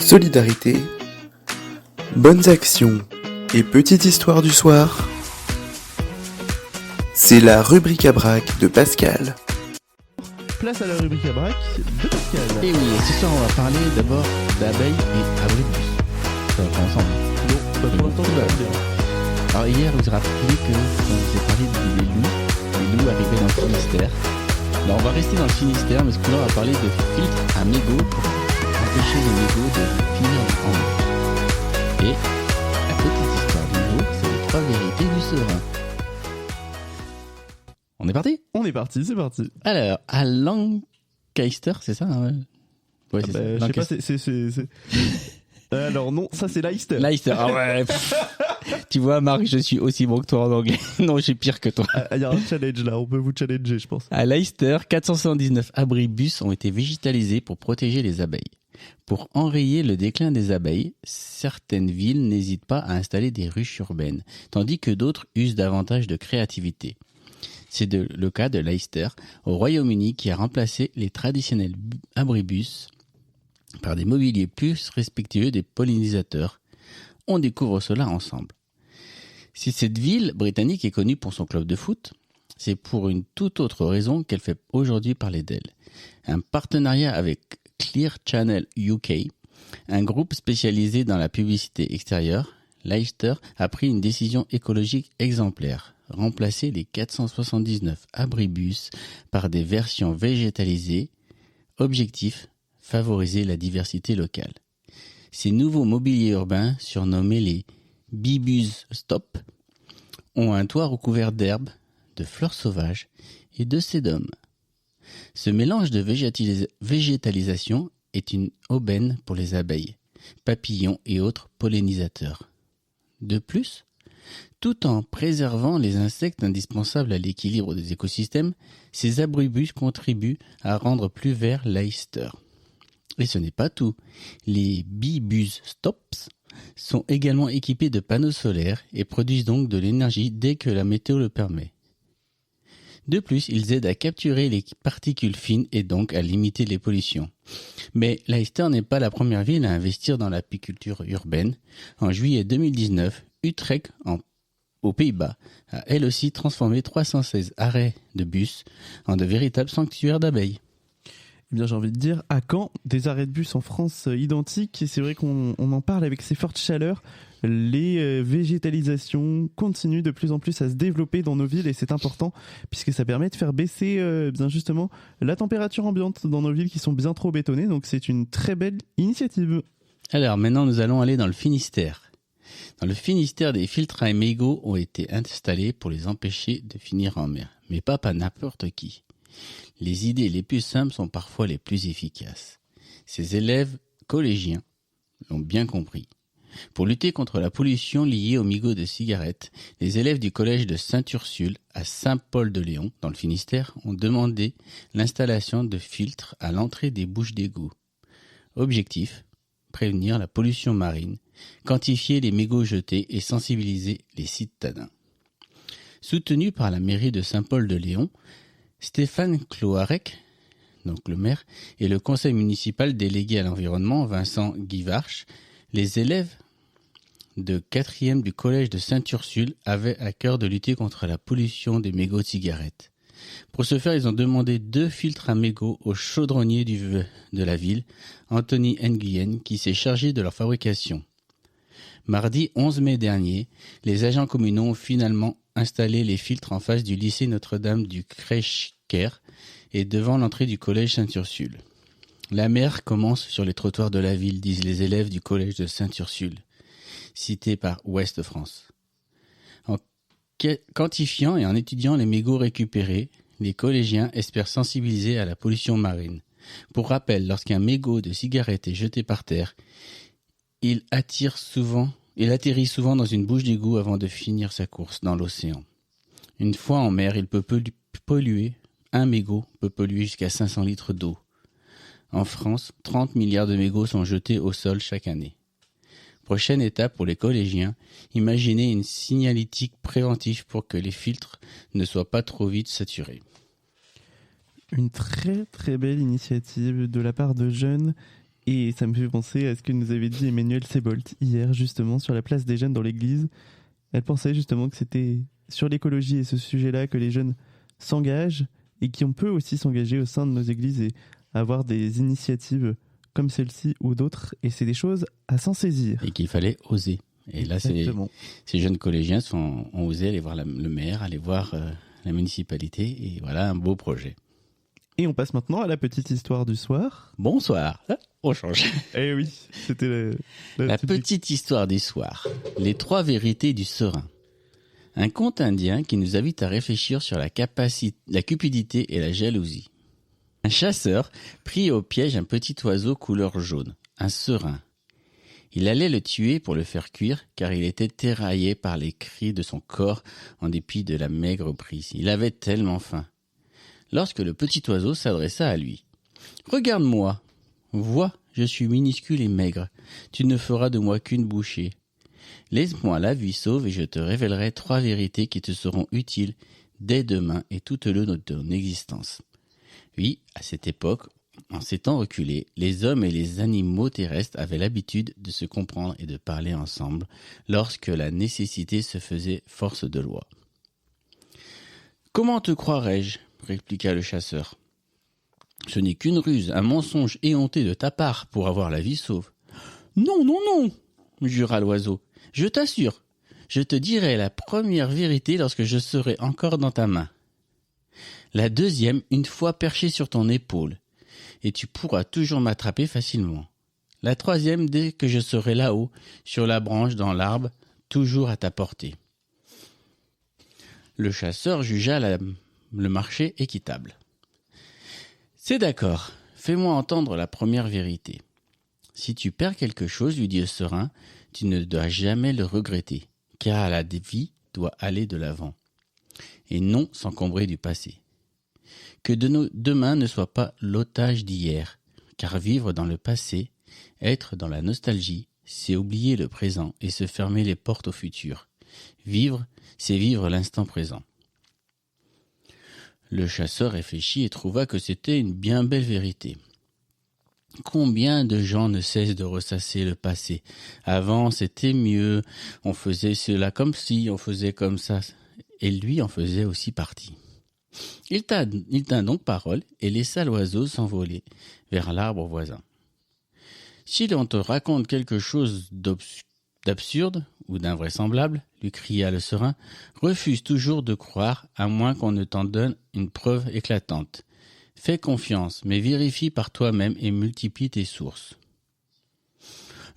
solidarité, bonnes actions et petite histoire du soir. C'est la rubrique à braque de Pascal. Place à la rubrique à braque de Pascal. Et oui, ce soir on va parler d'abord d'abeilles et abribus. Ça va pas ensemble. Non, bah pour l'instant tout va bien. Alors hier, vous vous rappelez que on vous a parlé des loups arrivaient dans le Finistère. Alors on va rester dans le Finistère, mais ce coup-là on va parler de filtres à mégots pour empêcher les mégots de finir en mer. Et la petite histoire du jour, c'est les 3 vérités du serein. On est parti ? On est parti, c'est parti. Alors, à Lancaster, c'est ça hein? Ouais, c'est ça. Je sais pas, c'est... Alors non, ça c'est Leicester. Leicester, ah ouais. Tu vois, Marc, je suis aussi bon que toi en anglais. Non, je suis pire que toi. Il y a un challenge là, on peut vous challenger, je pense. À Leicester, 479 abribus ont été végétalisés pour protéger les abeilles. Pour enrayer le déclin des abeilles, certaines villes n'hésitent pas à installer des ruches urbaines, tandis que d'autres usent davantage de créativité. C'est le cas de Leicester, au Royaume-Uni, qui a remplacé les traditionnels abribus par des mobiliers plus respectueux des pollinisateurs. On découvre cela ensemble. Si cette ville britannique est connue pour son club de foot, c'est pour une toute autre raison qu'elle fait aujourd'hui parler d'elle. Un partenariat avec Clear Channel UK, un groupe spécialisé dans la publicité extérieure, Leicester a pris une décision écologique exemplaire. Remplacer les 479 abribus par des versions végétalisées. Objectif, favoriser la diversité locale. Ces nouveaux mobiliers urbains, surnommés les Bibus Stop, ont un toit recouvert d'herbes, de fleurs sauvages et de sédum. Ce mélange de végétalisation est une aubaine pour les abeilles, papillons et autres pollinisateurs. De plus, tout en préservant les insectes indispensables à l'équilibre des écosystèmes, ces abribus contribuent à rendre plus vert Leicester. Et ce n'est pas tout. Les Bibus Stops sont également équipés de panneaux solaires et produisent donc de l'énergie dès que la météo le permet. De plus, ils aident à capturer les particules fines et donc à limiter les pollutions. Mais Leicester n'est pas la première ville à investir dans l'apiculture urbaine. En juillet 2019, Utrecht, aux Pays-Bas, a elle aussi transformé 316 arrêts de bus en de véritables sanctuaires d'abeilles. Eh bien, j'ai envie de dire, à quand des arrêts de bus en France identiques ? Et c'est vrai qu'on en parle avec ces fortes chaleurs. Les végétalisations continuent de plus en plus à se développer dans nos villes et c'est important puisque ça permet de faire baisser bien justement la température ambiante dans nos villes qui sont bien trop bétonnées. Donc c'est une très belle initiative. Alors maintenant, nous allons aller dans le Finistère. Dans le Finistère, des filtres à mégots ont été installés pour les empêcher de finir en mer. Mais pas n'importe qui. Les idées les plus simples sont parfois les plus efficaces. Ces élèves collégiens l'ont bien compris. Pour lutter contre la pollution liée aux mégots de cigarettes, les élèves du collège de Sainte-Ursule à Saint-Paul-de-Léon, dans le Finistère, ont demandé l'installation de filtres à l'entrée des bouches d'égout. Objectif, prévenir la pollution marine, quantifier les mégots jetés et sensibiliser les citadins. Soutenu par la mairie de Saint-Paul-de-Léon, Stéphane Cloarec, donc le maire, et le conseil municipal délégué à l'environnement, Vincent Guivarch, les élèves de 4e du collège de Sainte-Ursule avaient à cœur de lutter contre la pollution des mégots de cigarettes. Pour ce faire, ils ont demandé 2 filtres à mégots au chaudronnier de la ville, Anthony Nguyen, qui s'est chargé de leur fabrication. Mardi 11 mai dernier, les agents communaux ont finalement installé les filtres en face du lycée Notre-Dame du Crèche-Caire et devant l'entrée du collège Sainte-Ursule. La mer commence sur les trottoirs de la ville, disent les élèves du collège de Sainte-Ursule, cités par Ouest France. En quantifiant et en étudiant les mégots récupérés, les collégiens espèrent sensibiliser à la pollution marine. Pour rappel, lorsqu'un mégot de cigarette est jeté par terre, il atterrit souvent dans une bouche d'égout avant de finir sa course dans l'océan. Une fois en mer, il peut polluer. Un mégot peut polluer jusqu'à 500 litres d'eau. En France, 30 milliards de mégots sont jetés au sol chaque année. Prochaine étape pour les collégiens, imaginez une signalétique préventive pour que les filtres ne soient pas trop vite saturés. Une très très belle initiative de la part de jeunes Et ça me fait penser à ce que nous avait dit Emmanuel Sebolt hier, justement, sur la place des jeunes dans l'église. Elle pensait justement que c'était sur l'écologie et ce sujet-là que les jeunes s'engagent et qu'on peut aussi s'engager au sein de nos églises et avoir des initiatives comme celle-ci ou d'autres. Et c'est des choses à s'en saisir. Et qu'il fallait oser. Et là, Exactement. ces jeunes collégiens ont osé aller voir le maire, aller voir la municipalité. Et voilà un beau projet. Et on passe maintenant à la petite histoire du soir. Bonsoir. Ah, on change. Eh oui, c'était La petite histoire du soir. Les 3 vérités du serein. Un conte indien qui nous invite à réfléchir sur la cupidité et la jalousie. Un chasseur prit au piège un petit oiseau couleur jaune, un serein. Il allait le tuer pour le faire cuire, car il était tiraillé par les cris de son corps en dépit de la maigre prise. Il avait tellement faim. Lorsque le petit oiseau s'adressa à lui. « Regarde-moi. Vois, je suis minuscule et maigre. Tu ne feras de moi qu'une bouchée. Laisse-moi la vie sauve et je te révélerai 3 vérités qui te seront utiles dès demain et tout au long de ton existence. » Oui, à cette époque, en ces temps reculés, les hommes et les animaux terrestres avaient l'habitude de se comprendre et de parler ensemble lorsque la nécessité se faisait force de loi. « Comment te croirais-je ? Répliqua le chasseur. Ce n'est qu'une ruse, un mensonge éhonté de ta part pour avoir la vie sauve. Non, non, non, jura l'oiseau. Je t'assure, je te dirai la première vérité lorsque je serai encore dans ta main. La deuxième, une fois perché sur ton épaule, et tu pourras toujours m'attraper facilement. La troisième, dès que je serai là-haut, sur la branche, dans l'arbre, toujours à ta portée. Le chasseur jugea le marché équitable. C'est d'accord, fais-moi entendre la première vérité. Si tu perds quelque chose, lui dit le serein, tu ne dois jamais le regretter, car la vie doit aller de l'avant, et non s'encombrer du passé. Que demain ne soit pas l'otage d'hier, car vivre dans le passé, être dans la nostalgie, c'est oublier le présent et se fermer les portes au futur. Vivre, c'est vivre l'instant présent. Le chasseur réfléchit et trouva que c'était une bien belle vérité. Combien de gens ne cessent de ressasser le passé. Avant, c'était mieux, on faisait cela comme ci, on faisait comme ça, et lui en faisait aussi partie. Il tint donc parole et laissa l'oiseau s'envoler vers l'arbre voisin. Si l'on te raconte quelque chose d'absurde ou d'invraisemblable, lui cria le serein, refuse toujours de croire à moins qu'on ne t'en donne une preuve éclatante. Fais confiance, mais vérifie par toi-même et multiplie tes sources.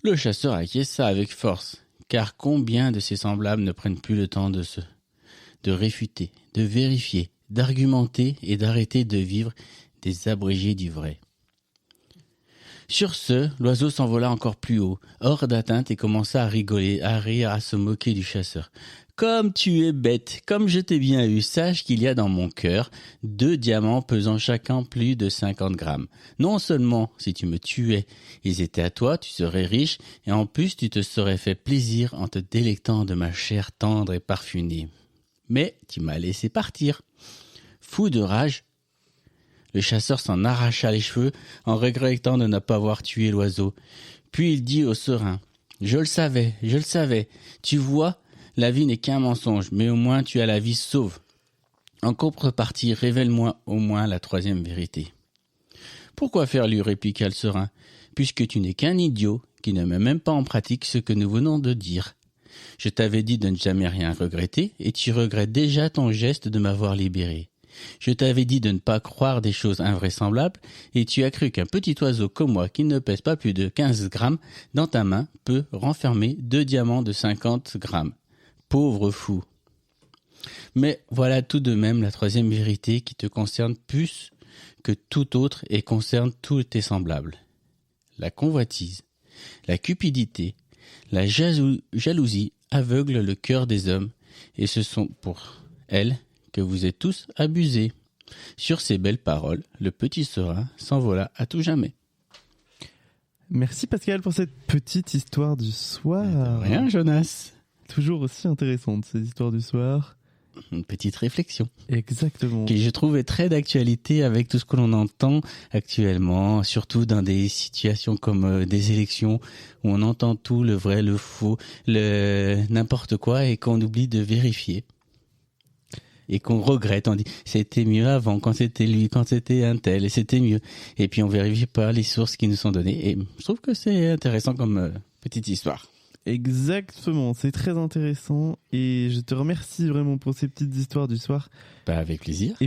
Le chasseur acquiesça avec force, car combien de ses semblables ne prennent plus le temps de réfuter, de vérifier, d'argumenter et d'arrêter de vivre des abrégés du vrai. Sur ce, l'oiseau s'envola encore plus haut, hors d'atteinte, et commença à rigoler, à rire, à se moquer du chasseur. « Comme tu es bête, comme je t'ai bien eu, sache qu'il y a dans mon cœur 2 diamants pesant chacun plus de 50 grammes. Non seulement, si tu me tuais, ils étaient à toi, tu serais riche, et en plus tu te serais fait plaisir en te délectant de ma chair tendre et parfumée. Mais tu m'as laissé partir. » Fou de rage, le chasseur s'en arracha les cheveux en regrettant de ne pas avoir tué l'oiseau. Puis il dit au serein, « Je le savais. Tu vois, la vie n'est qu'un mensonge, mais au moins tu as la vie sauve. En contrepartie, révèle-moi au moins la 3e vérité. »« Pourquoi faire, lui répliqua le serein, puisque tu n'es qu'un idiot qui ne met même pas en pratique ce que nous venons de dire. Je t'avais dit de ne jamais rien regretter, et tu regrettes déjà ton geste de m'avoir libéré. Je t'avais dit de ne pas croire des choses invraisemblables, et tu as cru qu'un petit oiseau comme moi, qui ne pèse pas plus de 15 grammes, dans ta main, peut renfermer 2 diamants de 50 grammes. Pauvre fou. Mais voilà tout de même la 3e vérité qui te concerne plus que tout autre et concerne tous tes semblables. La convoitise, la cupidité, la jalousie aveuglent le cœur des hommes, et ce sont pour elles que vous êtes tous abusés. » Sur ces belles paroles, le petit serein s'envola à tout jamais. Merci Pascal pour cette petite histoire du soir. De rien, Jonas. Toujours aussi intéressante, ces histoires du soir. une petite réflexion Exactement. qui, je trouve, est très d'actualité avec tout ce que l'on entend actuellement, surtout dans des situations comme des élections où on entend tout, le vrai, le faux, le n'importe quoi, et qu'on oublie de vérifier. Et qu'on regrette, on dit c'était mieux avant, quand c'était lui, quand c'était un tel, et c'était mieux. Et puis on vérifie pas les sources qui nous sont données. Et je trouve que c'est intéressant comme petite histoire. Exactement, c'est très intéressant et je te remercie vraiment pour ces petites histoires du soir. Bah, avec plaisir. Et